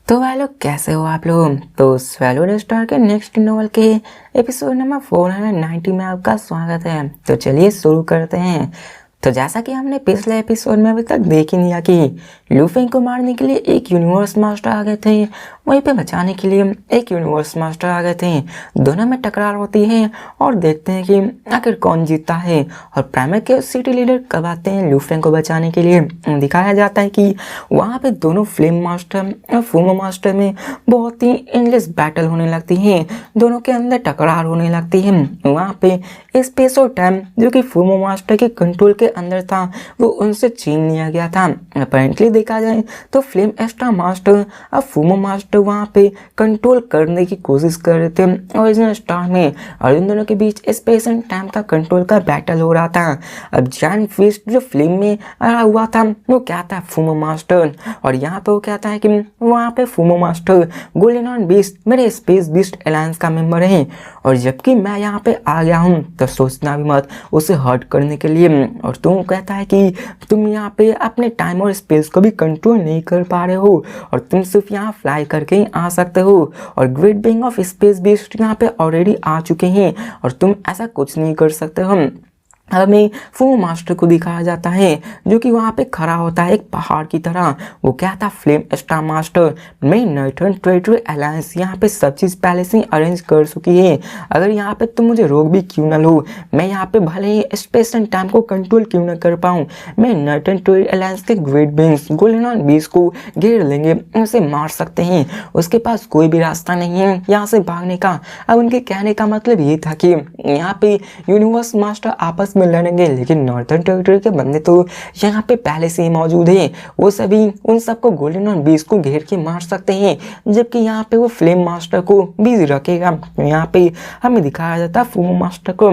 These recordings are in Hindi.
तो भाई लोग कैसे हो आप लोग। तो स्वैलो स्टार के नेक्स्ट नॉवल के एपिसोड नंबर 490 में आपका स्वागत है। तो चलिए शुरू करते हैं। तो जैसा कि हमने पिछले एपिसोड में अभी तक देख ही लिया कि लूफी को मारने के लिए एक यूनिवर्स मास्टर आ गए थे, वहीं पे बचाने के लिए एक यूनिवर्स मास्टर आ गए थे। दोनों में टकरार होती है और देखते हैं कि आखिर कौन जीतता है। और प्राइमर के सिटी लीडर कब आते हैं लूफी को बचाने के लिए। दिखाया जाता है कि वहाँ पे दोनों फ्लेम मास्टर और फूमो मास्टर में बहुत ही एंडलेस बैटल होने लगती है। दोनों के अंदर टकरार होने लगती है। वहाँ पे स्पेस और टाइम जो कि फूमो मास्टर के कंट्रोल के अंदर था वो उनसे छीन लिया गया था। अपेरेंटली देखा जाए तो फ्लेम स्टार मास्टर और फूमो मास्टर वहाँ पे कंट्रोल करने की कोशिश कर रहे थे ओरिजिनल स्टार में, और इन दोनों के बीच स्पेस एंड टाइम का कंट्रोल का बैटल हो रहा था। अब जायंट फिस्ट जो फ्लेम में आया हुआ था वो क्या था फूमो मास्टर, और यहाँ पे वो कहता है कि वहाँ पे फूमो मास्टर गोल्डन बीस्ट मेरे स्पेस बीस्ट अलायंस का मेंबर है, और जबकि मैं यहाँ पे आ गया हूँ तो सोचना भी मत उसे हर्ट करने के लिए। और तुम कहता है कि तुम यहाँ पे अपने टाइम और स्पेस को भी कंट्रोल नहीं कर पा रहे हो, और तुम सिर्फ यहाँ फ्लाई करके ही आ सकते हो, और great being of space beast यहाँ पे ऑलरेडी आ चुके हैं और तुम ऐसा कुछ नहीं कर सकते हो। हमें फूमो मास्टर को दिखाया जाता है जो कि वहाँ पे खड़ा होता है एक पहाड़ की तरह। वो क्या था फ्लेम स्टार मास्टर, मैं नॉर्थर्न टेरिटरी अलायंस यहाँ पे सब चीज़ पहले से ही अरेंज कर चुकी है। अगर यहाँ पे तुम मुझे रोक भी क्यों ना लो, मैं यहाँ पे भले ही स्पेस एंड टाइम को कंट्रोल क्यों ना कर पाऊँ, मैं नॉर्थर्न टेरिटरी अलायंस के ग्रेट बीइंग्स गोल्डन बीस्ट को घेर लेंगे, उसे मार सकते हैं। उसके पास कोई भी रास्ता नहीं है यहाँ से भागने का। अब उनके कहने का मतलब ये था कि यहाँ पे यूनिवर्स मास्टर आपस में लड़ेंगे, लेकिन नॉर्थर्न टेरिटरी के बंदे तो यहाँ पे पहले से ही मौजूद हैं। वो सभी उन सबको गोल्डन बीस्ट को घेर के मार सकते हैं, जबकि यहाँ पे वो फ्लेम मास्टर को बिजी रखेगा। यहाँ पे हमें दिखाया जाता है फूमो मास्टर को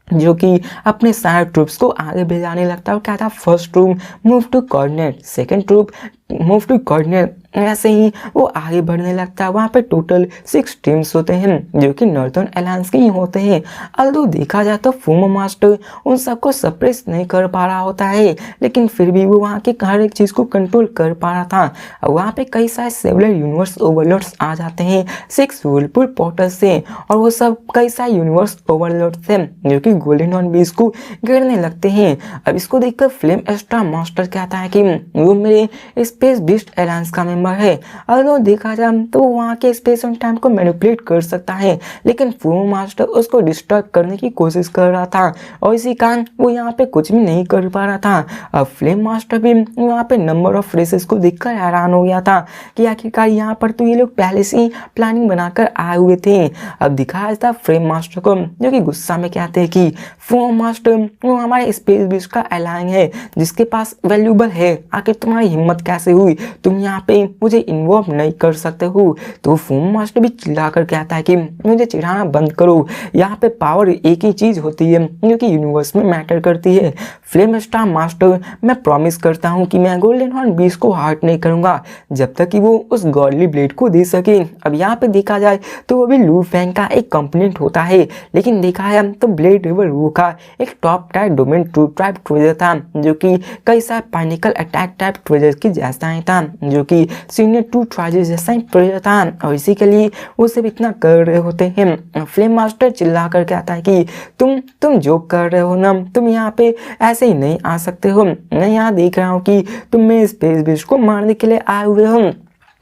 जो कि अपने सारे ट्रूप्स को आगे भेजाने लगता है और कहता है first troop move to coordinate, second troop move to coordinate. ऐसे ही वो आगे बढ़ने लगता है। वहाँ पे टोटल 6 टीम्स होते हैं जो कि नॉर्थर्न अलायंस के ही होते हैं। अल्दो देखा जाए तो फूमो मास्टर उन सबको सप्रेस नहीं कर पा रहा होता है, लेकिन फिर भी वो वहाँ की हर एक चीज़ को कंट्रोल कर पा रहा था। वहाँ पे कई सारे सेवरल यूनिवर्स ओवरलॉर्ड्स आ जाते हैं 6 व्हर्लपूल पोर्टल से, और वो सब कई सारे यूनिवर्स ओवरलॉर्ड्स थे जो कि गोल्डन बीस्ट को घेरने लगते हैं। अब इसको देखकर फ्लेम स्टार मास्टर कहता है कि वो मेरे स्पेस बीस्ट अलायंस का मेंबर है। अगर देखा जाए तो वहाँ के स्पेस एंड टाइम को मैनिपुलेट कर सकता है, लेकिन फूमो मास्टर उसको डिस्ट्रॉय करने की कोशिश कर रहा था, और इसी कारण वो यहाँ पे कुछ भी नहीं कर पा रहा था। अब फ्लेम मास्टर भी वहाँ पे नंबर ऑफ रेसेस को देखकर हैरान हो गया था कि आखिरकार यहाँ पर तो ये लोग पहले से ही प्लानिंग बनाकर आए हुए थे। अब दिखाया था फ्लेम मास्टर को जो कि गुस्सा में कहते हैं कि फूमो मास्टर वो हमारे स्पेस बीस्ट का अलायंस है जिसके पास वैल्यूबल है, आखिर तुम्हारी हिम्मत कैसे हुई, तुम यहाँ पे मुझे इन्वॉल्व नहीं कर सकते हो। तो फूमो मास्टर भी चिल्लाकर कहता है कि मुझे चिढ़ाना बंद करो, यहाँ पे पावर एक ही चीज होती है जो कि यूनिवर्स में मैटर करती है। फ्लेम स्टार मास्टर मैं प्रॉमिस करता हूँ कि मैं गोल्डन हॉर्न बीस्ट को हार्ट नहीं करूंगा जब तक कि वो उस गॉडली ब्लेड को दे सके। अब यहाँ पे देखा जाए तो वो भी लू फैंग का एक कंपोनेंट होता है, लेकिन देखा जाए तो ब्लेड रिवर वो का एक top type domain to type treasure था जो कि कई सारे पाइनिकल अटैक टाइप ट्रेजर की जैसा ही था, जो कि सीनियर 2 ट्रेजर जैसा ही ट्रेजर था, और इसी के लिए वो सब इतना कर रहे होते हैं। फ्लेम मास्टर चिल्ला कर कहता है कि तुम जो कर रहे हो ना, तुम यहाँ पे ऐसे ही नहीं आ सकते हो। मैं यहाँ देख रहा हूँ कि तुम मेरे स्पेस बीस्ट को मारने के लिए आए हुए हो।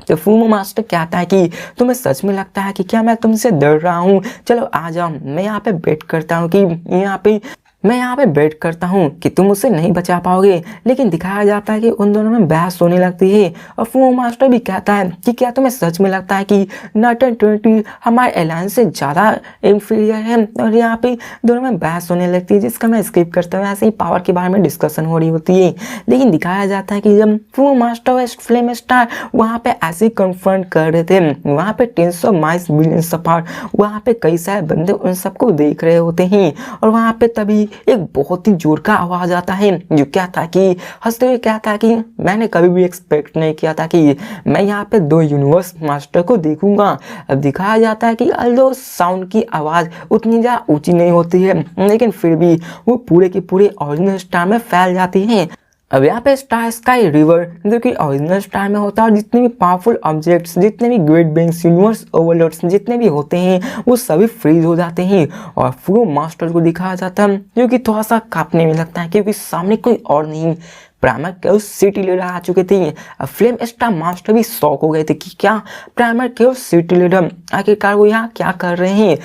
तो फूमो मास्टर कहता है कि तुम्हें सच में लगता है कि क्या मैं तुमसे डर रहा हूँ, चलो आ जाओ, मैं यहाँ पे बेट करता हूँ कि मैं यहाँ पे बेट करता हूँ कि तुम उसे नहीं बचा पाओगे। लेकिन दिखाया जाता है कि उन दोनों में बहस होने लगती है, और फूमो मास्टर भी कहता है कि क्या तुम्हें सच में लगता है कि नॉर्थर्न टेरिटरी हमारे अलायंस से ज़्यादा इंफीरियर है। और यहाँ पे दोनों में बहस होने लगती है जिसका मैं स्किप करता हूँ। ऐसे ही पावर के बारे में डिस्कशन हो रही होती है, लेकिन दिखाया जाता है कि जब फूमो मास्टर और फ्लेम स्टार वहाँ पे ऐसे ही कन्फ्रंट कर रहे थे, वहाँ पे 10 माइल्स बिलियन अपार्ट वहाँ पे कई सारे बंदे उन सबको देख रहे होते हैं, और वहाँ पे तभी एक बहुत ही जोर का आवाज आता है जो क्या था कि हंसते हुए क्या था कि मैंने कभी भी एक्सपेक्ट नहीं किया था कि मैं यहाँ पे 2 यूनिवर्स मास्टर को देखूंगा। अब दिखाया जाता है कि अल्दो साउंड की आवाज उतनी ज़्यादा ऊंची नहीं होती है, लेकिन फिर भी वो पूरे के पूरे ओरिजिनल स्टार में फैल जाती है। अब यहाँ पे स्टार स्काई रिवर जो कि ओरिजिनल स्टार में होता है और जितने भी पावरफुल ऑब्जेक्ट्स, जितने भी ग्रेट बीइंग्स, यूनिवर्स ओवरलॉर्ड्स जितने भी होते हैं वो सभी फ्रीज हो जाते हैं और फ्लो मास्टर को दिखाया जाता है जो कि थोड़ा सा कांपने में लगता है क्योंकि सामने कोई और नहीं प्राइमर केवल सिटी लीडर आ चुके थे। अब फ्लेम स्टार मास्टर भी शॉक हो गए थे कि क्या प्राइमर केवल सिटी लीडर आखिरकार वो यहाँ क्या कर रहे हैं।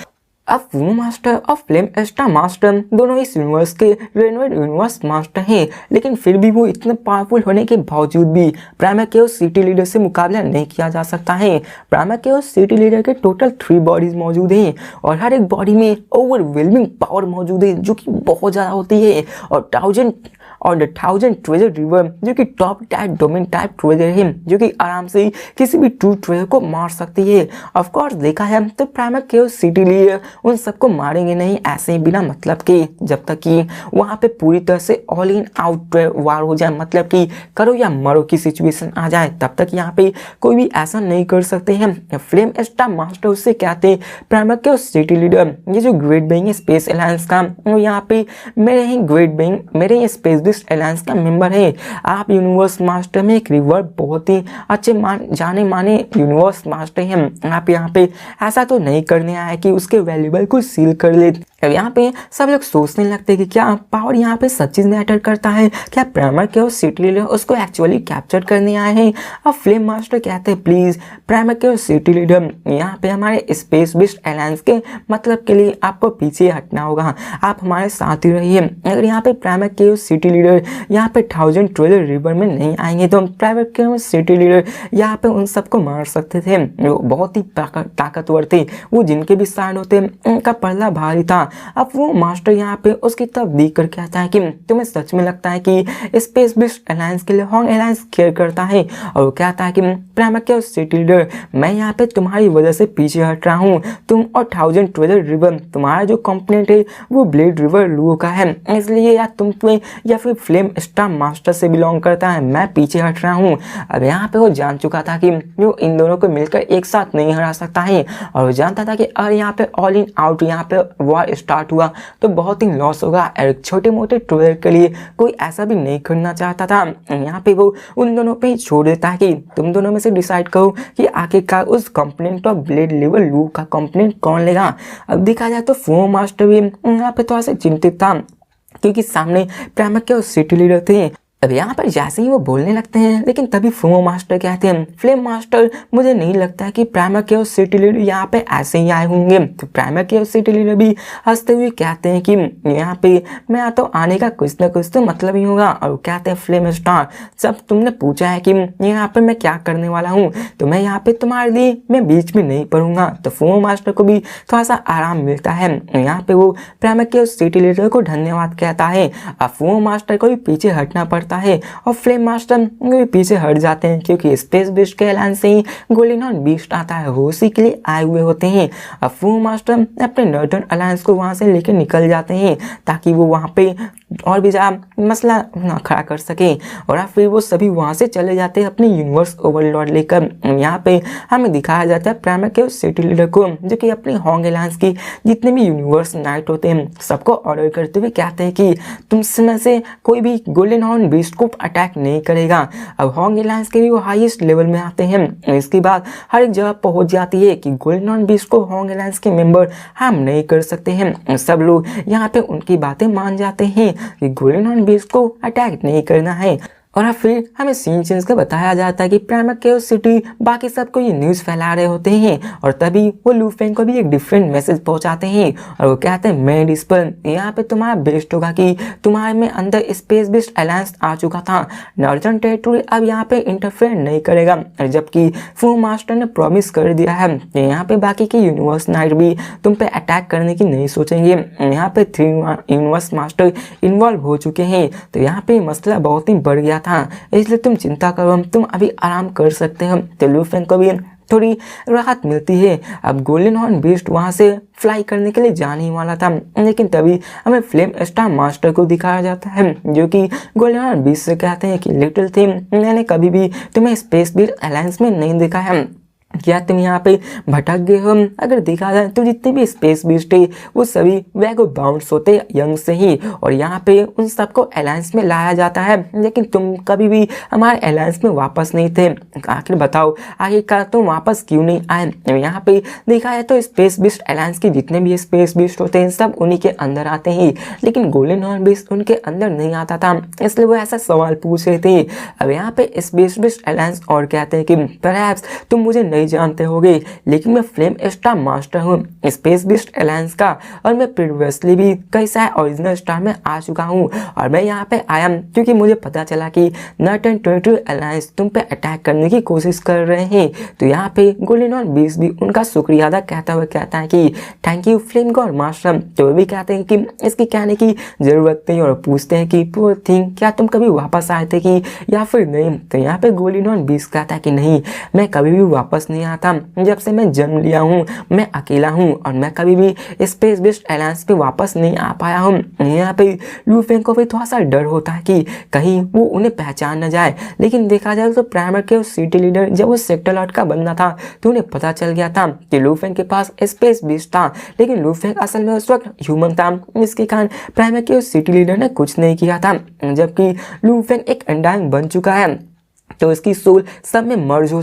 अब फ्लो मास्टर और फ्लेम स्टार मास्टर दोनों इस यूनिवर्स के रेनोवेट यूनिवर्स मास्टर हैं, लेकिन फिर भी वो इतने पावरफुल होने के बावजूद भी प्राइमर केवल सिटी लीडर से मुकाबला नहीं किया जा सकता है। प्राइमर केवल सिटी लीडर के टोटल 3 बॉडीज मौजूद हैं और हर एक बॉडी में ओवरवेलमिंग पावर मौजूद है जो कि बहुत ज़्यादा होती है और 1000 ट्रेजर रिवर जो कि top type domain type treasure है जो कि आराम से किसी भी ट्रू ट्रेजर को मार सकती है। ऑफ कोर्स देखा है तो प्राइमर केवल सिटी लीडर उन सबको मारेंगे नहीं ऐसे ही बिना मतलब के, जब तक कि वहाँ पे पूरी तरह से ऑल इन आउट वार हो जाए, मतलब कि करो या मरो की सिचुएशन आ जाए, तब तक यहाँ पे कोई भी ऐसा नहीं कर सकते हैं। फ्लेम स्टार मास्टर उससे कहते प्राइमर केवल सिटी लीडर ये जो ग्रेट बीइंग स्पेस अलायंस का वो यहाँ पे मेरे ही ग्रेट बीइंग मेरे ही स्पेस अलायंस का मेंबर है। आप यूनिवर्स मास्टर में एक रिवर बहुत ही अच्छे जाने माने यूनिवर्स मास्टर हैं। आप यहाँ पे ऐसा तो नहीं करने आए कि उसके वैल्यूबल को सील कर ले। अब यहाँ पे सब लोग सोचने लगते हैं कि क्या पावर यहाँ पे सच्ची मैटर करता है, क्या प्राइमर केवल सिटी लीडर उसको एक्चुअली कैप्चर करने आए हैं। अब फ्लेम मास्टर कहते हैं प्लीज प्राइमर केवल सिटी लीडर यहाँ पे हमारे स्पेस बेस्ड अलायंस के मतलब के लिए आपको पीछे हटना होगा, आप हमारे साथ ही रहिए। अगर यहाँ पे प्राइमर केवल सिटी लीडर यहाँ पे 1000 ट्रेजर रिवर में नहीं आएंगे तो प्राइमर केवल सिटी लीडर यहाँ पे उन सबको मार सकते थे। वो बहुत ही ताकतवर थे, वो जिनके भी साइड होते उनका पल्ला भारी था। अब वो मास्टर यहाँ पे उसकी तरफ देख कर कहता है कि तुम्हें सच में लगता है कि स्पेस बेस्ड अलायंस के लिए हॉन्ग अलायंस केयर करता है, और वो कहता है कि प्राइमर केवल सिटी लीडर मैं यहाँ पे तुम्हारी वजह से पीछे हट रहा हूँ। तुम और 1000 ट्रेजर रिवर तुम्हारा जो कंपोनेंट है वो ब्लेड रिवर लुओ का है, इसलिए या तुम्हें या फिर फ्लेम स्टार मास्टर से बिलोंग करता है, मैं पीछे हट रहा हूँ। अब यहाँ पे वो जान चुका था कि वो इन दोनों को मिलकर एक साथ नहीं हरा सकता है और वो जानता था कि अगर यहाँ पे ऑल इन आउट यहाँ पे वॉर स्टार्ट हुआ तो बहुत ही लॉस होगा और छोटे मोटे ट्रेजर के लिए कोई ऐसा भी नहीं करना चाहता था। यहाँ पे वो उन दोनों पे ही छोड़ देता है कि तुम दोनों में से डिसाइड करो कि आखिरकार उस कंपोनेंट ऑफ ब्लेड लेवल लू का कंपोनेंट कौन लेगा। अब देखा जाए तो फ्लो मास्टर भी यहाँ पे थोड़ा सा चिंतित था क्योंकि सामने प्राइमर के सिटी लीडर थे। अब यहाँ पर जैसे ही वो बोलने लगते हैं लेकिन तभी फ्लेम मास्टर कहते हैं फ्लेम मास्टर मुझे नहीं लगता है कि प्राइमर के सिटी लीडर यहाँ पे ऐसे ही आए होंगे। तो प्राइमर के सिटी लीडर भी हंसते हुए कहते हैं कि यहाँ पे मैं तो आने का कुछ ना कुछ तो मतलब ही होगा। और वो कहते हैं फ्लेम स्टार जब तुमने पूछा है कि यहाँ पे मैं क्या करने वाला हूँ तो मैं यहाँ पे तुम्हारे लिए मैं बीच में नहीं पढ़ूंगा। तो फ्लेम मास्टर को भी थोड़ा सा आराम मिलता है। यहाँ पे वो प्राइमर के सिटी लीडर को धन्यवाद कहता है। अब फ्लेम मास्टर को भी पीछे हटना पड़ता है और फ्लेम मास्टर भी पीछे हट जाते हैं क्योंकि स्पेस बेस्ड के अलायंस से ही गोल्डन बीस्ट आता है, वो उसी के लिए आए हुए होते हैं। अब फ्लेम मास्टर अपने नॉर्दर्न अलायंस को वहां से लेकर निकल जाते हैं ताकि वो वहां पे और भी ज्यादा मसला ना खड़ा कर सके और फिर वो सभी वहां से चले जाते हैं अपने यूनिवर्स ओवरलॉर्ड लेकर। यहाँ पे हमें दिखाया जाता है प्राइमर के सिटी लीडर को जो कि अपने हॉन्ग अलायंस की जितने भी यूनिवर्स नाइट होते हैं सबको ऑर्डर करते हुए कहते हैं कि तुम से कोई भी गोल्डन हॉर्न बीस्ट को अटैक नहीं करेगा। अब हॉन्ग अलायंस के भी वो हाईएस्ट लेवल में आते हैं। इसके बाद हर एक जगह पहुंच जाती है कि गोल्डन हॉर्न बीस्ट को हॉन्ग अलायंस के मेंबर हार्म नहीं कर सकते हैं। सब लोग यहाँ पे उनकी बातें मान जाते हैं कि गोल्डन हॉर्न बीस्ट को अटैक नहीं करना है। और फिर हमें सीन चेंज का बताया जाता है कि प्राइमर केओस सिटी बाकी सबको ये न्यूज़ फैला रहे होते हैं और तभी वो लू फेंग को भी एक डिफरेंट मैसेज पहुंचाते हैं और वो कहते हैं मैं डिस्पल यहाँ पे तुम्हारा बेस्ट होगा कि तुम्हारे में अंदर स्पेस बेस्ड अलायंस आ चुका था, नॉर्दर्न टेरिटरी अब यहाँ पे इंटरफेयर नहीं करेगा। जबकि फू मास्टर ने प्रॉमिस कर दिया है कि यहाँ पे बाकी के यूनिवर्स नाइट भी तुम पे अटैक करने की नहीं सोचेंगे। यहाँ पे 3 यूनिवर्स मास्टर इन्वॉल्व हो चुके हैं तो यहाँ पे मसला बहुत ही बढ़ गया था, इसलिए तुम चिंता करो, तुम अभी आराम कर सकते हो। तो लू फेंग को भी थोड़ी राहत मिलती है। अब गोल्डन हॉर्न बीस्ट वहां से फ्लाई करने के लिए जाने वाला था लेकिन तभी हमें फ्लेम स्टार मास्टर को दिखाया जाता है जो कि गोल्डन हॉर्न बीस्ट से कहते हैं कि लिटिल थिंग मैंने कभी भी तुम्हें स्पेस बीस्ट अलायंस में नहीं देखा है। क्या तुम यहाँ पे भटक गए हो? अगर देखा जाए तो जितने भी स्पेस बीस्ट है वो सभी वैगो बाउंड्स होते यंग से ही, और यहाँ पे उन सबको अलायंस में लाया जाता है, लेकिन तुम कभी भी हमारे अलायंस में वापस नहीं थे। आखिर बताओ आखिरकार तुम वापस क्यों नहीं आए? यहाँ पे देखा जाए तो स्पेस बीस्ट अलायंस के जितने भी स्पेस बीस्ट होते हैं सब उन्हीं के अंदर आते हैं, लेकिन गोल्डन हॉर्न बीस्ट उनके अंदर नहीं आता था, इसलिए वो ऐसा सवाल पूछ रहे थे। अब यहाँ पे स्पेस बीस्ट अलायंस और कहते हैं कि परहैप्स तुम मुझे नहीं जानते होगे, लेकिन मैं फ्लेम स्टार मास्टर हूँ स्पेस बीस्ट अलायंस का, और मैं प्रीवियसली भी कई सारे ओरिजिनल स्टार में आ चुका हूँ, और मैं यहाँ पे आया क्योंकि मुझे पता चला कि नॉर्टन टेरिटरी अलायंस तुम पे अटैक करने की कोशिश कर रहे हैं। तो यहाँ पे गोल्डन हॉर्न बीस्ट भी उनका शुक्रिया अदा कहता हुआ कहता है कि thank you flame God master. तो वो भी कहते हैं कि इसकी कहने की जरूरत नहीं, और पूछते हैं कि पुअर थिंग क्या तुम कभी वापस आए थे कि या फिर नहीं? तो यहाँ पे गोल्डन हॉर्न बीस्ट कहता है कि नहीं, मैं कभी भी वापस नहीं आता, जब से मैं जन्म लिया हूँ मैं अकेला हूँ, और मैं कभी भी स्पेस बेस्ड अलायंस पे वापस नहीं आ पाया हूँ। यहाँ पे लू फेंग को भी थोड़ा सा डर होता है कि कहीं वो उन्हें पहचान न जाए, लेकिन देखा जाए तो प्राइमर के सिटी लीडर जब वो सेक्टर लॉर्ड का बंदा था तो उन्हें पता चल गया था कि लू फेंग के पास स्पेस बेस्ड था, लेकिन लू फेंग असल में उस वक्त ह्यूमन था, इसके कारण प्राइमर के सिटी लीडर ने कुछ नहीं किया था, जबकि लू फेंग एक अंडांग बन चुका है तो इसकी सोल सब में मर्ज हो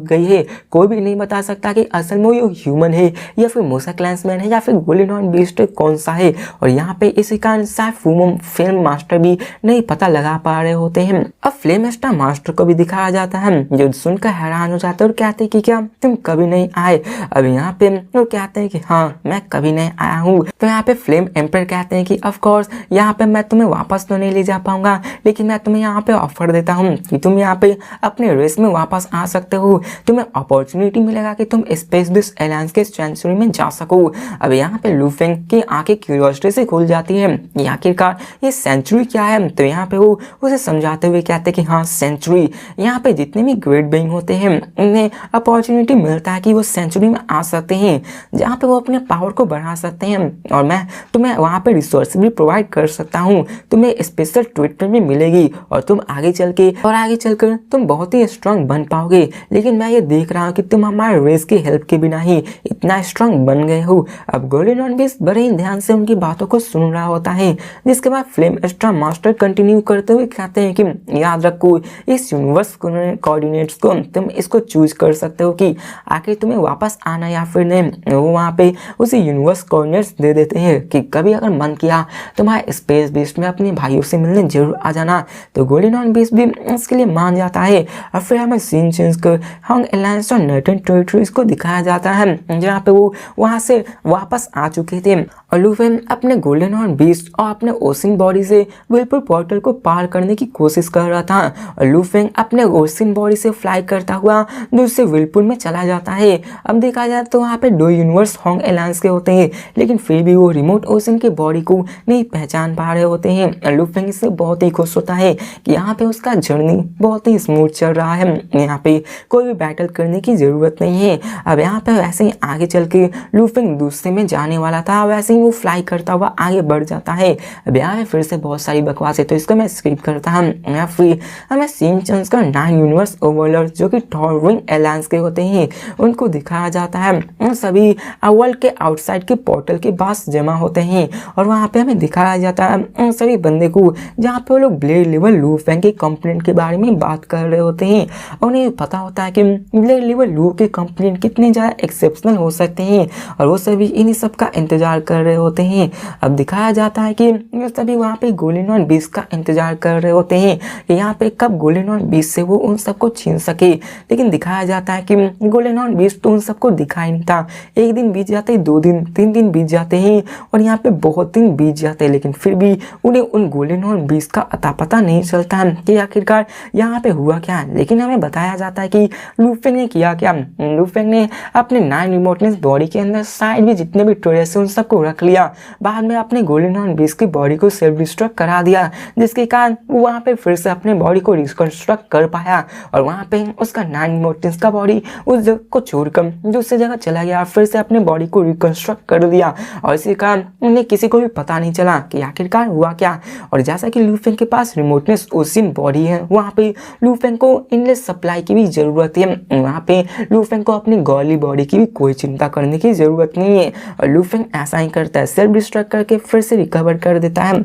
गई है। कोई भी नहीं बता सकता कि असल में वो ह्यूमन है या फिर मूसा क्लैंसमैन है या फिर गोल्डन हॉर्न बीस्ट कौन सा है, और यहाँ पे इसी कारण शायद फ्लेम मास्टर भी नहीं पता लगा पा रहे होते हैं। अब फ्लेम स्टार मास्टर को भी दिखाया जाता है जो सुनकर हैरान हो जाते हैं और कहते हैं कि क्या तुम कभी नहीं आए? अब यहाँ पे वो कहते हैं कि हाँ मैं कभी नहीं आया हूँ। तो यहाँ पे फ्लेम एम्पर कहते हैं कि ऑफकोर्स यहाँ पे मैं तुम्हें वापस तो नहीं ले जा पाऊंगा, लेकिन मैं तुम्हें यहाँ पे ऑफर देता हूँ कि तुम यहाँ पे अपने रेस में वापस आ सकते हो, तुम्हें अपॉर्चुनिटी मिलेगा कि तुम स्पेस बेस्ड अलायंस के सेंचुरी में जा सको। अब यहाँ पे लू फेंग की आंखें क्यूरियोसिटी से खुल जाती है कि आखिरकार ये सेंचुरी क्या है। तो यहाँ पे वो उसे समझाते हुए कहते हैं कि हाँ सेंचुरी, यहाँ पे जितने भी ग्रेट बीइंग होते हैं उन्हें अपॉर्चुनिटी मिलता है कि वो सेंचुरी में आ सकते हैं जहाँ पे वो अपने पावर को बढ़ा सकते हैं, और मैं तुम्हें वहाँ पे रिसोर्स भी प्रोवाइड कर सकता हूँ, तुम्हें स्पेशल ट्रीटमेंट भी मिलेगी और तुम आगे चलकर तुम बहुत ही स्ट्रांग बन पाओगे। लेकिन मैं ये देख रहा हूँ कि तुम हमारे रेस की हेल्प के बिना ही इतना स्ट्रांग बन गए हो। अब गोल्डन हॉर्न बीस्ट बड़े ही ध्यान से उनकी बातों को सुन रहा होता है, जिसके बाद फ्लेम स्टार मास्टर कंटिन्यू करते हुए कहते हैं कि याद रखो इस यूनिवर्स कोऑर्डिनेट्स को तुम इसको चूज कर सकते हो कि आखिर तुम्हें वापस आना या फिर नहीं। वो वहाँ पे उसे यूनिवर्स कोऑर्डिनेट्स दे देते हैं कि कभी अगर मन किया तुम्हारे स्पेस बीस्ट में अपने भाइयों से मिलने जरूर आ जाना। तो गोल्डन हॉर्न बीस्ट भी इसके लिए मान जाता है, और फिर हमें सीन चेंज कर हॉन्ग अलायंस और नॉर्टन टेरिटरीज को दिखाया जाता है जहाँ पे वो वहाँ से वापस आ चुके थे, और लू फेंग अपने गोल्डन हॉर्न बीस्ट और अपने ओसिन बॉडी से विलपुर पोर्टल को पार करने की कोशिश कर रहा था, और लू फेंग अपने ओसिन बॉडी से फ्लाई करता हुआ दूसरे विलपुर में चला जाता है। अब देखा जाए तो वहाँ पे दो यूनिवर्स हॉन्ग अलायंस के होते हैं, लेकिन फिर भी वो रिमोट ओसिन के बॉडी को नहीं पहचान पा रहे होते हैं। लू फेंग इससे बहुत ही खुश होता है कि यहाँ पे उसका जर्नी बहुत ही स्मूथ चल रहा है, यहाँ पे कोई भी बैटल करने की जरूरत नहीं है। अब यहाँ पे वैसे ही आगे चल के लू फेंग दूसरे में जाने वाला था, वैसे ही वो फ्लाई करता हुआ आगे बढ़ जाता है। अब यहाँ पे फिर से बहुत सारी बकवास है तो इसको मैं स्किप करता हूँ। यहाँ फिर हमें सीन चेंज का 9 यूनिवर्स ओवरलॉर्ड जो कि थॉरविंग अलायंस के होते हैं उनको दिखाया जाता है। उन सभी वर्ल्ड के आउटसाइड के पोर्टल के पास जमा होते हैं, और वहाँ पे हमें दिखाया जाता है उन सभी बंदे को जहाँ पे वो लोग ब्लेड लेवल लू फेंग के कंप्लेंट के बारे में बात कर रहे होते हैं, और उन्हें पता होता है कि ब्लेड लेवल लू के कंप्लेंट कितने ज़्यादा एक्सेप्शनल हो सकते हैं, और वो सभी इन्हीं सब का इंतजार कर रहे होते हैं। अब दिखाया जाता है कि वो सभी वहाँ पे गोल्डन हॉर्न बीस्ट का इंतजार कर रहे होते हैं कि यहाँ पे कब गोल्डन हॉर्न बीस्ट से वो उन सबको छीन सके, लेकिन दिखाया जाता है कि गोल्डन हॉर्न बीस्ट तो उन सबको दिखाई नहीं था। एक दिन बीत जाते, 2 दिन 3 दिन बीत जाते हैं, और यहाँ पे बहुत दिन बीत जाते हैं, लेकिन फिर भी उन्हें उन गोल्डन हॉर्न बीस्ट का अता पता नहीं चलता है कि आखिरकार यहाँ पे हुआ क्या। लेकिन हमें बताया जाता है कि लू फेंग ने किया क्या। लू फेंग ने अपने 9 रिमोटनेस बॉडी के अंदर साइड में जितने भी ट्रेस है उन सबको रख रख लिया। बाद में अपने गोल्डन बीस की बॉडी को सेल्फ डिस्ट्रक्ट करा दिया, जिसके कारण वो वहाँ पे फिर से अपने बॉडी को रिकंस्ट्रक्ट कर पाया और वहाँ पे उसका 9 मोर्टेंस का बॉडी उस जगह को छोड़कर दूसरी जगह चला गया, फिर से अपने बॉडी को रिकंस्ट्रक्ट कर दिया और इसी कारण उन्हें किसी को भी पता नहीं चला कि आखिरकार हुआ क्या। और जैसा कि लू फेंग के पास रिमोटनेस ओसियन बॉडी है, वहाँ पे लू फेंग को इनलेस सप्लाई की भी जरूरत है। वहाँ पे लू फेंग को अपनी गॉली बॉडी की भी कोई चिंता करने की जरूरत नहीं है और लू फेंग ऐसा ही करता है, सेल्फ डिस्ट्रक्ट करके फिर से रिकवर कर देता है।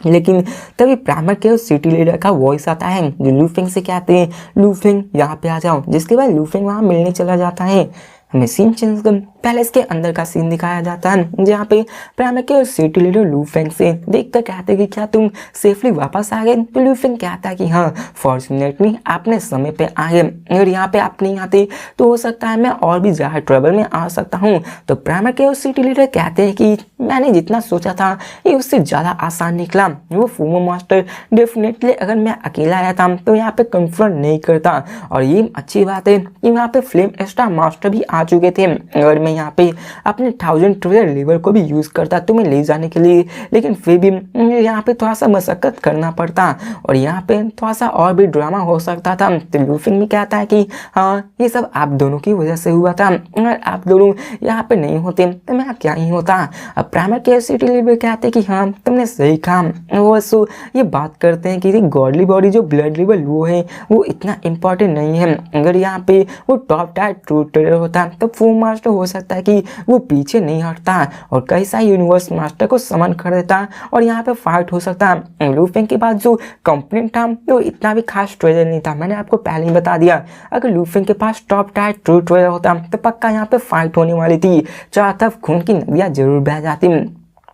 लेकिन तभी प्राइमर के उस सिटी लीडर का वॉइस आता है जो लू फेंग से कहते हैं, लू फेंग यहाँ पे आ जाओ। जिसके बाद लू फेंग वहाँ मिलने चला जाता है। हमें सीन चेंज कर पैलेस के अंदर का सीन दिखाया जाता है, जहाँ पे प्राइमर के सिटी लीडर लू फेंग से देखकर कहते हैं कि क्या तुम सेफली वापस आ गए। तो लू फेंग कहता है कि हाँ, फॉर्चुनेटली आपने समय पे आ गए, अगर यहाँ पे आप नहीं आते तो हो सकता है मैं और भी ज़्यादा ट्रबल में आ सकता हूँ। तो प्राइमर के सिटी लीडर कहते हैं कि मैंने जितना सोचा था ये उससे ज़्यादा आसान निकला। वो फूमो मास्टर डेफिनेटली अगर मैं अकेला आया था तो यहाँ पे कन्फ्रंट नहीं करता और ये अच्छी बात है कि यहाँ पे फ्लेम स्टार मास्टर भी आ चुके थे। अगर मैं यहाँ पे अपने 1000 लेवल को भी यूज़ करता तुम्हें ले जाने के लिए, लेकिन फिर भी मुझे यहाँ पे थोड़ा सा मशक्कत करना पड़ता और यहाँ पे थोड़ा सा और भी ड्रामा हो सकता था। तो लू फेंग भी कहता है कि हाँ, ये सब आप दोनों की वजह से हुआ था, अगर आप दोनों यहाँ पे नहीं होते तो मैं क्या ही होता। अब प्राइमर के सिटी लीडर कहते हैं कि हाँ, तुमने सही कहा। वो सो ये बात करते हैं कि गॉडली बॉडी जो ब्लड लेवल वो है वो इतना इम्पोर्टेंट नहीं है। अगर यहाँ पे वो टॉप टायर ट्रू ट्रेडर होता तो फूम मास्टर हो सकता है कि वो पीछे नहीं हटता और कई सारे यूनिवर्स मास्टर को समन कर देता और यहाँ पे फाइट हो सकता। लू फेंग के पास जो कंप्लेंट था वो इतना भी खास ट्रेजर नहीं था, मैंने आपको पहले ही बता दिया। अगर लू फेंग के पास टॉप टायर ट्रू ट्रेजर होता तो पक्का यहाँ पे फाइट होने वाली थी, चारों तरफ खून की नदियाँ जरूर बह जाती।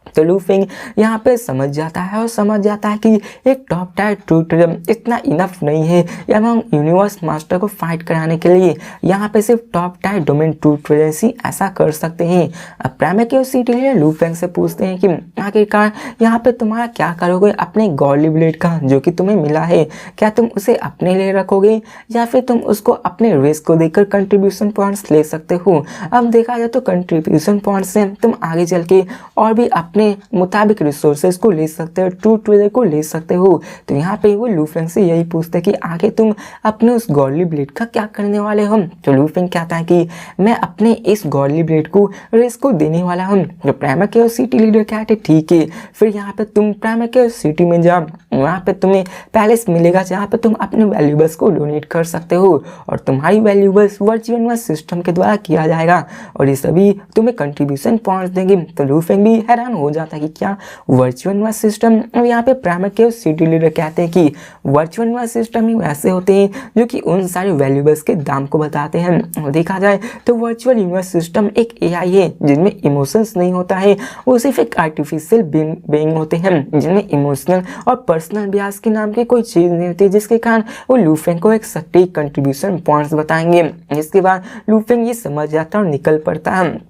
तो लू फेंग यहाँ पे समझ जाता है और समझ जाता है कि एक टॉप टायर ट्रू ट्रेडर इतना इनफ नहीं है एमंग यूनिवर्स मास्टर को फाइट कराने के लिए। यहाँ पे सिर्फ top tier domain true traders ही ऐसा कर सकते हैं। अब प्राइमर के सिटी लीडर लू फेंग से पूछते हैं कि आखिरकार यहाँ पे तुम्हारा क्या करोगे अपने गॉडली ब्लेड का जो कि तुम्हें मिला है, क्या तुम उसे अपने लिए रखोगे या फिर तुम उसको अपने रेस को देकर कंट्रीब्यूशन पॉइंट्स ले सकते हो। अब देखा जाए तो कंट्रीब्यूशन पॉइंट्स से तुम आगे चल के और भी अपने मुताबिक रिसोर्सेज को ले सकते हो, ट्रू ट्रेजर को ले सकते हो। तो यहाँ पे वो लू फेंग से यही पूछते कि आगे तुम अपने उस गॉडली ब्लेड का क्या करने वाले हो। तो लू फेंग कहता है कि मैं अपने इस गॉडली ब्लेड को रेस को देने वाला हूँ। तो प्राइमर के सिटी लीडर कहते ठीक है, फिर यहाँ पे तुम प्राइमर के सिटी में जाओ, वहाँ पे तुम्हें पैलेस मिलेगा जहाँ पे तुम अपने वैल्यूबल्स को डोनेट कर सकते हो और तुम्हारी वैल्यूबल्स वर्चुअल सिस्टम के द्वारा किया जाएगा और ये सभी तुम्हें कंट्रीब्यूशन पॉइंट्स देंगे। तो लू फेंग भी हैरान हो जाता है कि क्या वर्चुअल यूनिवर्स सिस्टम। और यहाँ पे प्राइमर के सिटी लीडर कहते हैं कि वर्चुअल यूनिवर्स सिस्टम ही ऐसे होते हैं जो कि उन सारे वैल्यूबल्स के दाम को बताते हैं। और देखा जाए तो वर्चुअल यूनिवर्स सिस्टम एक एआई है जिनमें इमोशंस नहीं होता है, वो सिर्फ एक आर्टिफिशियल बीइंग होते हैं जिनमें इमोशनल और पर्सनल ब्याज के नाम की कोई चीज़ नहीं होती, जिसके कारण वो लू फेंग को एक सटीक कंट्रीब्यूशन पॉइंट्स बताएंगे। इसके बाद लू फेंग ये समझ जाता है और निकल पड़ता है।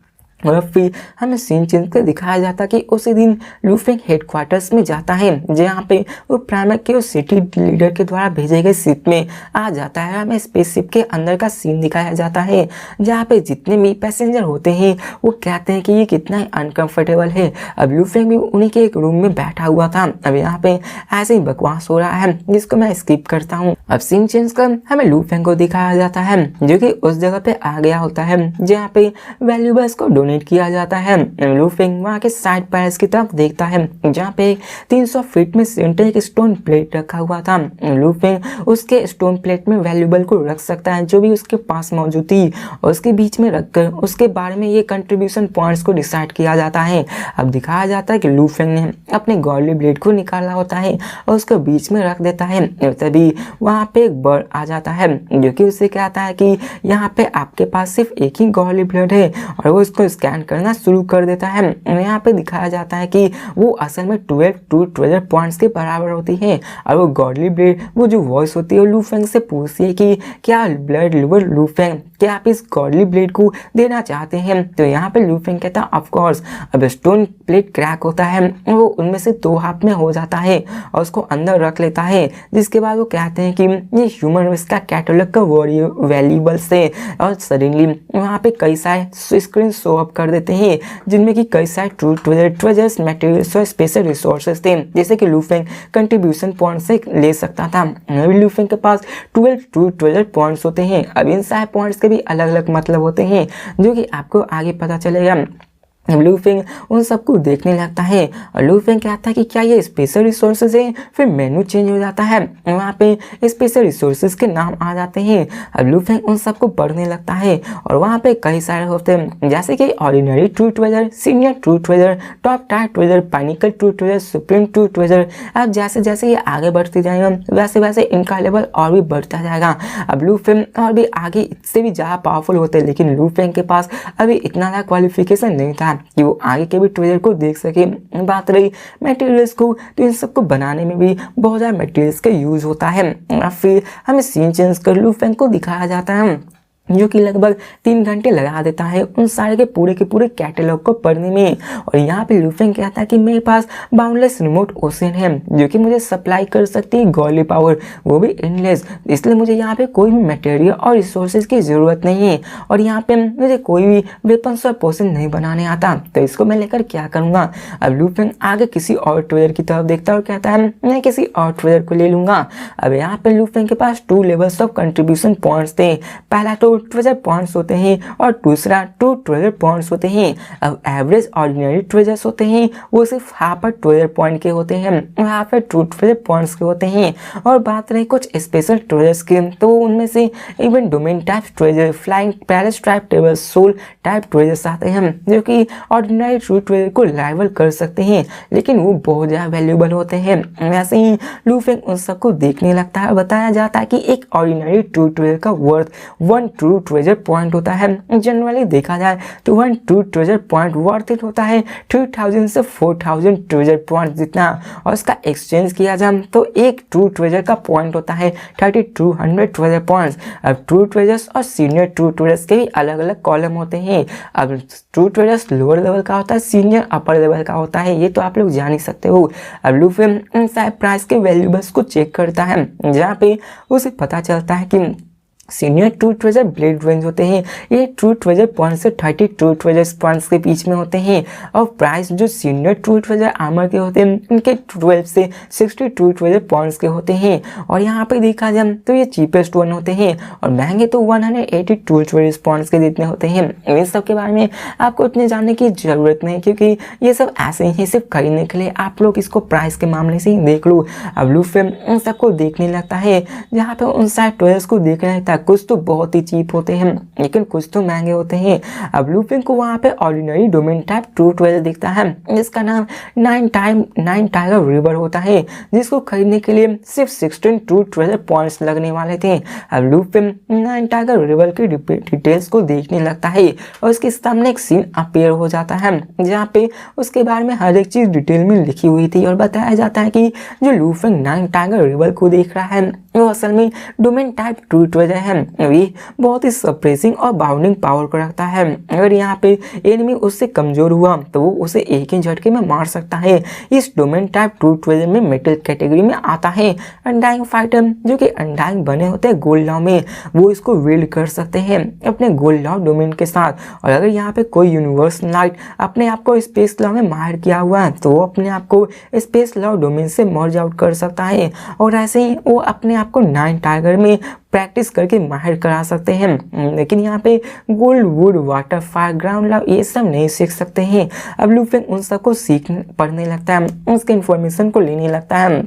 और फिर हमें सीन चेंज कर दिखाया जाता कि उसी दिन लू फेंग हेडक्वार्टर्स में जाता है जहाँ पे वो प्राइमर के उस सिटी लीडर के द्वारा भेजे गए शिप में आ जाता है। हमें स्पेसशिप के अंदर का सीन दिखाया जाता है जहाँ पे जितने भी पैसेंजर होते हैं वो कहते हैं कि ये कितना अनकंफर्टेबल है। अब लू फेंग भी उन्हीं के एक रूम में बैठा हुआ था। अब यहाँ पे ऐसे ही बकवास हो रहा है जिसको मैं स्किप करता हूँ। अब सीन चेंज कर हमें लू फेंग को दिखाया जाता है जो कि उस जगह पे आ गया होता है जहाँ पे वैल्यूबल्स को डोनेट किया जाता है। लू फेंग वहाँ के साइड पैलेस की तरफ देखता है जहाँ पे 300 फीट में सेंटर एक स्टोन प्लेट रखा हुआ था। लू फेंग उसके स्टोन प्लेट में वैल्यूबल को रख सकता है जो भी उसके पास मौजूद थी और उसके बीच में रखकर उसके बारे में ये कंट्रीब्यूशन पॉइंट्स को डिसाइड किया जाता है। अब दिखाया जाता है कि लू फेंग ने अपने गॉडली ब्लेड को निकाला होता है और उसको बीच में रख देता है। तभी वहाँ पे एक बर्ड आ जाता है जो कि उससे कहता है कि यहाँ पे आपके पास सिर्फ एक ही गॉडली ब्लेड है और वो इसको स्कैन करना शुरू कर देता है। यहाँ पे दिखाया जाता है कि वो असल में 12 ट्रू ट्रेजर पॉइंट्स के बराबर होती है और वो गॉडली ब्लेड वो जो वॉइस होती है लू फेंग से पूछती है कि क्या ब्लड लिवर लू फेंग क्या आप इस गॉडली ब्लेड को देना चाहते हैं। तो यहाँ पे लू फेंग कहता है ऑफ कोर्स। अब स्टोन प्लेट क्रैक होता है, वो उनमें से 2 हाफ में हो जाता है और उसको अंदर रख लेता है। जिसके बाद वो कहते हैं कि ये ह्यूमन रेस का कैटलॉग का वैल्यूबल्स है और सडनली वहाँ पे कई सारे स्क्रीन शो अप कर देते हैं, जिनमें कि कई सारे ट्रेजर्स, मटेरियल्स और स्पेशल रिसोर्सेज थे, जैसे कि लू फेंग कंट्रीब्यूशन पॉइंट से ले सकता था। अभी लू फेंग के पास 12 ट्रेजर पॉइंट्स होते हैं। अब इन सारे पॉइंट्स के भी अलग अलग मतलब होते हैं, जो कि आपको आगे पता चलेगा। लू फेंग उन सबको देखने लगता है और लू फेंग कहता है कि क्या ये स्पेशल रिसोर्सेज है। फिर मेनू चेंज हो जाता है, वहाँ पे स्पेशल रिसोर्सेज के नाम आ जाते हैं। अब लू फेंग उन सबको पढ़ने लगता है और वहाँ पे कई सारे होते हैं, जैसे कि ordinary true treasure, senior true treasure, top tier treasure, pinnacle true treasure, supreme true treasure. अब जैसे जैसे ये आगे बढ़ते जाएगा वैसे वैसे इनका लेवल और भी बढ़ता जाएगा। अब लू फेंग और भी आगे इससे भी ज़्यादा पावरफुल होते हैं, लेकिन लू फेंग के पास अभी इतना ज़्यादा क्वालिफिकेशन नहीं था कि वो आगे के भी ट्रेजर को देख सके। बात रही मटेरियल्स को, तो इन सबको बनाने में भी बहुत ज़्यादा मटेरियल्स का यूज़ होता है। फिर हमें सीन चेंज कर लू फेंग को दिखाया जाता है, जो कि लगभग 3 घंटे लगा देता है उन सारे के पूरे कैटलॉग को पढ़ने में। और यहाँ पे लू फेंग कहता है कि मेरे पास बाउंडलेस रिमोट ओशन है, जो कि मुझे सप्लाई कर सकती है गॉडली पावर, वो भी एंडलेस। इसलिए मुझे यहाँ पे कोई भी मटेरियल और रिसोर्सेज की ज़रूरत नहीं है, और यहाँ पे मुझे कोई भी वेपन्स और पोशन नहीं बनाने आता, तो इसको मैं लेकर क्या करूँगा। अब लू फेंग आगे किसी और ट्रेजर की तरफ देखता है और कहता है मैं किसी और ट्रेजर को ले लूँगा। अब यहाँ पे लू फेंग के पास 2 लेवल्स ऑफ कंट्रीब्यूशन पॉइंट्स थे। पहला तो ट्रेजर पॉइंट्स होते हैं और दूसरा ट्रू ट्रेजर पॉइंट्स होते हैं। अब एवरेज ऑर्डिनरी ट्रेजर्स होते हैं वो सिर्फ हाफ ट्रेजर पॉइंट के होते हैं, हाफ ट्रू ट्रेजर पॉइंट्स के होते हैं। और बात रही कुछ स्पेशल ट्रेजर्स की, तो उनमें से even domain type treasure, flying palace type treasure, soul type treasures आते हैं, जो कि ऑर्डिनरी ट्रू ट्रेजर को राइवल कर सकते हैं, लेकिन वो बहुत ज़्यादा वैल्यूएबल होते हैं। वैसे ही लू फेंग उन सबको देखने लगता है। बताया जाता है कि एक ऑर्डिनरी ट्रू ट्रेजर का वर्थ 1 ट्रू ट्रेजर पॉइंट होता है। जनरली देखा जाए तो 1 true treasure point worth it होता है 3000 से 4000 ट्रेजर पॉइंट जितना, और इसका एक्सचेंज किया जाए तो एक ट्रू ट्रेजर का पॉइंट होता है 3200 ट्रेजर पॉइंट्स। अब ट्रू ट्रेजर्स और सीनियर ट्रू ट्रेजर्स के भी अलग अलग कॉलम होते हैं। अब ट्रू ट्रेजर्स लोअर लेवल का होता है, सीनियर अपर लेवल का होता है, ये तो आप लोग जान ही सकते हो। अब लू फेंग इन सारे प्राइस के वैल्यूएबल्स को चेक करता है, जहाँ पे उसे पता चलता है कि senior true treasure blade range होते हैं, ये ट्रू ट्रेजर पॉइंट से 30 ट्रू ट्रेजर पॉइंट्स के बीच में होते हैं। और प्राइस जो सीनियर ट्रू ट्रेजर आर्मर के होते हैं उनके 12 से 60 ट्रू ट्रेजर पॉइंट्स के होते हैं। और यहाँ पे देखा जाए तो ये चीपेस्ट वन होते हैं, और महंगे तो 180 ट्रू ट्रेजर पॉइंट्स के जितने होते हैं। इन सब के बारे में आपको इतने जानने की ज़रूरत नहीं, क्योंकि ये सब ऐसे ही सिर्फ खरीदने के लिए, आप लोग इसको प्राइस के मामले से ही देख लो। अब लू फेंग उन सबको देखने लगता है, जहाँ पे उन सारे ट्रेजर्स को देखने लगता है। कुछ तो बहुत ही चीप होते हैं, लेकिन कुछ तो महंगे होते हैं। अब लू फेंग को वहाँ पे ordinary domain type true treasure दिखता है, जिसका नाम 9 टाइगर रिवर होता है, जिसको खरीदने के लिए सिर्फ 16 ट्रू ट्रेजर पॉइंट्स लगने वाले थे। अब लू फेंग 9 टाइगर रिवर की डिटेल्स को देखने लगता है, और उसके सामने एक सीन अपीयर हो जाता है, जहाँ पे उसके बारे में हर एक चीज़ डिटेल में लिखी हुई थी। और बताया जाता है कि जो लू फेंग 9 टाइगर रिवर को देख रहा है वो असल में डोमेन टाइप ट्रू ट्रेजर है। ये बहुत ही सप्रेसिंग और बाउंडिंग पावर को रखता है। अगर यहाँ पे एनिमी उससे कमजोर हुआ तो वो उसे एक ही झटके में मार सकता है। इस डोमेन टाइप ट्रू ट्रेजर में मेटल कैटेगरी में आता है। अनडाइंग फाइटर, जो कि अनडाइंग बने होते हैं गोल्ड लॉ में, वो इसको विल्ड कर सकते हैं अपने गोल्ड लॉ डोमेन के साथ। और अगर यहाँ पे कोई यूनिवर्स लाइट अपने आप को स्पेस लॉ में माहिर किया हुआ है तो वो अपने आप को स्पेस लॉ डोमेन से मर्ज आउट कर सकता है, और ऐसे ही वो अपने आप को 9 टाइगर में प्रैक्टिस करके माहिर करा सकते हैं। लेकिन यहाँ पे gold, would, water, fire, ground law ये सब नहीं सीख सकते हैं। अब लू फेंग उन सबको पढ़ने लगता है, उसके इन्फॉर्मेशन को लेने लगता है,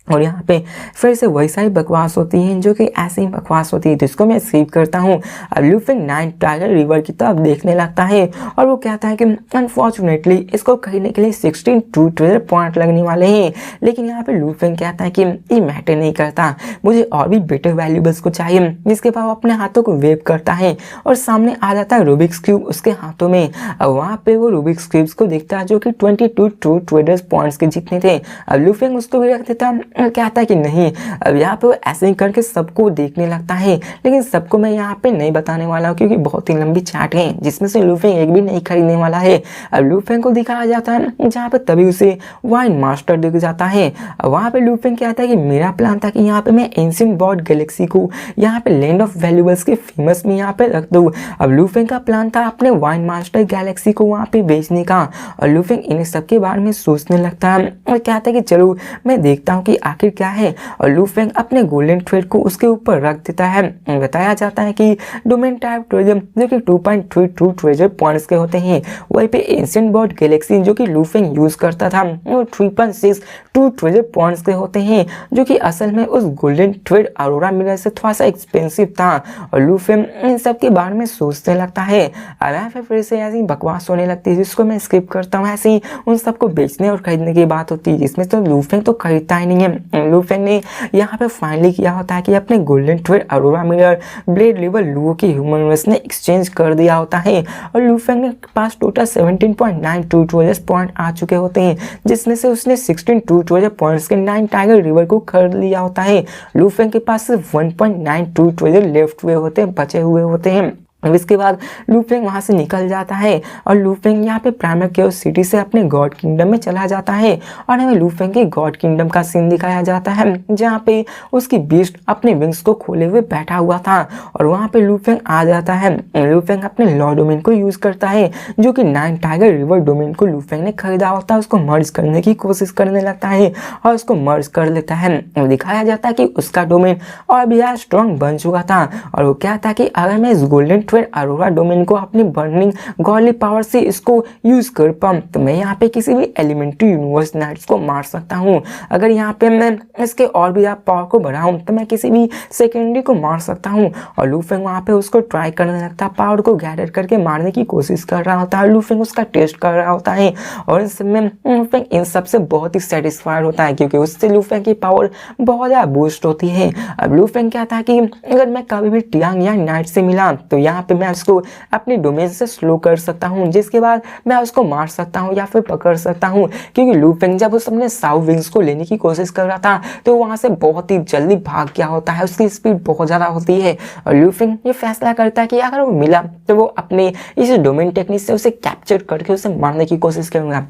और यहाँ पे फिर से वैसा ही बकवास होती है, जो कि ऐसे ही बकवास होती है, जिसको मैं स्किप करता हूँ। अब लू फेंग 9 टाइगर रिवर की तरफ देखने लगता है, और वो कहता है कि अनफॉर्चुनेटली इसको खरीदने के लिए 16 ट्रू ट्रेजर पॉइंट लगने वाले हैं। लेकिन यहाँ पे लू फेंग कहता है कि ये मैटर नहीं करता, मुझे और भी बेटर वैल्यूएबल्स को चाहिए। जिसके बाद वो अपने हाथों को वेव करता है, और सामने आ जाता है रूबिक्स क्यूब उसके हाथों में। अब वहाँ पे वो रूबिक्स क्यूब्स को देखता है, जो कि 22 ट्रू ट्रेजर पॉइंट्स के जितने थे। अब लू फेंग उसको भी रख देता है कहता है कि नहीं, अब यहाँ पे वो ऐसे ही करके सबको देखने लगता है, लेकिन सबको मैं यहाँ पे नहीं बताने वाला हूँ क्योंकि बहुत ही लंबी चार्ट है जिसमें से लूफेंग एक भी नहीं खरीदने वाला है। अब लूफेंग को दिखाया जाता है जहाँ पे तभी उसे वाइन मास्टर दिख जाता है। वहाँ पे लूफेंग कहता है कि मेरा प्लान था कि यहाँ पे मैं एंशिएंट बॉर्ड गैलेक्सी को यहाँ पे लैंड ऑफ वैल्यूएबल्स के फेमस में यहाँ पे रख दूँ। अब लूफेंग का प्लान था अपने वाइन मास्टर गैलेक्सी को वहाँ पे बेचने का, और लूफेंग इन सब के बारे में सोचने लगता है और कहता है कि चलो मैं देखता हूँ कि आखिर क्या है। और लूफेंग अपने गोल्डन थ्रेड को उसके ऊपर रख देता है। बताया जाता है कि डोमेन टाइप ट्रेजर जो कि 2.32 ट्रेजर पॉइंट्स के होते हैं, वहीं पे एंशिएंट बॉर्ड गैलेक्सी जो कि लूफेंग यूज करता था वो 3.62 ट्रेजर पॉइंट्स के होते हैं, जो कि असल में उस गोल्डन थ्रेड अरोरा मिरर से थोड़ा सा एक्सपेंसिव था। और लूफेंग इन सब के बारे में सोचने लगता है। अब फिर से ऐसी बकवास होने लगती है जिसको मैं स्किप करता हूँ। ऐसे ही उन सबको बेचने और खरीदने की बात होती है जिसमें तो लूफेंग तो खरीदता ही नहीं है। लूफेंग ने यहाँ पे फाइनली किया होता है कि अपने golden thread Arora mirror blade level Luo की ह्यूमन रेस ने एक्सचेंज कर दिया होता है, और लूफेंग के पास टोटल 17.92 ट्रेजर पॉइंट आ चुके होते हैं, जिसमें से उसने 16 ट्रेजर पॉइंट्स के 9 टाइगर रिवर को खरीद लिया होता है। लूफेंग के पास सिर्फ 1.92 ट्रेजर लेफ्ट हुए होते हैं, बचे हुए होते हैं। इसके बाद लूफेंग वहाँ से निकल जाता है और लूफेंग यहाँ पे प्राइमर केओस सिटी से अपने गॉड किंगडम में चला जाता है, और हमें लूफेंग के गॉड किंगडम का सीन दिखाया जाता है जहाँ पे उसकी बीस्ट अपने विंग्स को खोले हुए बैठा हुआ था, और वहाँ पे लूफेंग आ जाता है। लूफेंग अपने लॉ डोमेन को यूज करता है जो कि 9 टाइगर रिवर डोमेन को लूफेंग ने खरीदा होता है, उसको मर्ज करने की कोशिश करने लगता है और उसको मर्ज कर लेता है। दिखाया जाता है कि उसका डोमेन और भी स्ट्रॉन्ग बन चुका था, और वो क्या था कि अगर मैं इस गोल्डन अरोरा डोमेन को अपनी बर्निंग गॉडली पावर से इसको यूज कर पाऊं तो मैं यहाँ पे किसी भी एलिमेंट्री यूनिवर्स नाइट्स को मार सकता हूँ। अगर यहाँ पे मैं इसके और भी पावर को बढ़ाऊं तो मैं किसी भी सेकेंडरी को मार सकता हूँ। और लूफेंग वहाँ पे उसको ट्राई करने लगता है, पावर को गैदर करके मारने की कोशिश कर रहा होता है। लूफेंग उसका टेस्ट कर रहा होता है और इस समय लूफेंग इन सबसे बहुत ही सेटिस्फाइड होता है क्योंकि उससे लूफेंग की पावर बहुत ज़्यादा बूस्ट होती है। अब लूफेंग कहता है कि अगर मैं कभी भी टियांग या नाइट से मिला तो यहाँ पे मैं उसको अपने डोमेन से स्लो कर सकता हूँ, जिसके बाद मैं उसको मार सकता हूँ या फिर पकड़ सकता हूँ। क्योंकि लूफेंग जब उस अपने साउ विंग्स को लेने की कोशिश कर रहा था तो वहां से बहुत ही जल्दी भाग गया होता है, उसकी स्पीड बहुत ज़्यादा होती है। और लूफेंग ये फैसला करता है कि अगर वो मिला तो वो अपने इस डोमेन टेक्निक से उसे कैप्चर करके उसे मारने की कोशिश करूंगा।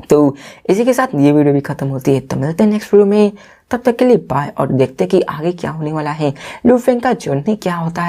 तो इसी के साथ ये वीडियो भी खत्म होती है, तो मिलते हैं नेक्स्ट वीडियो में। तब तक के लिए बाय, और देखते हैं कि आगे क्या होने वाला है, लूफेंग का जर्नी क्या होता है।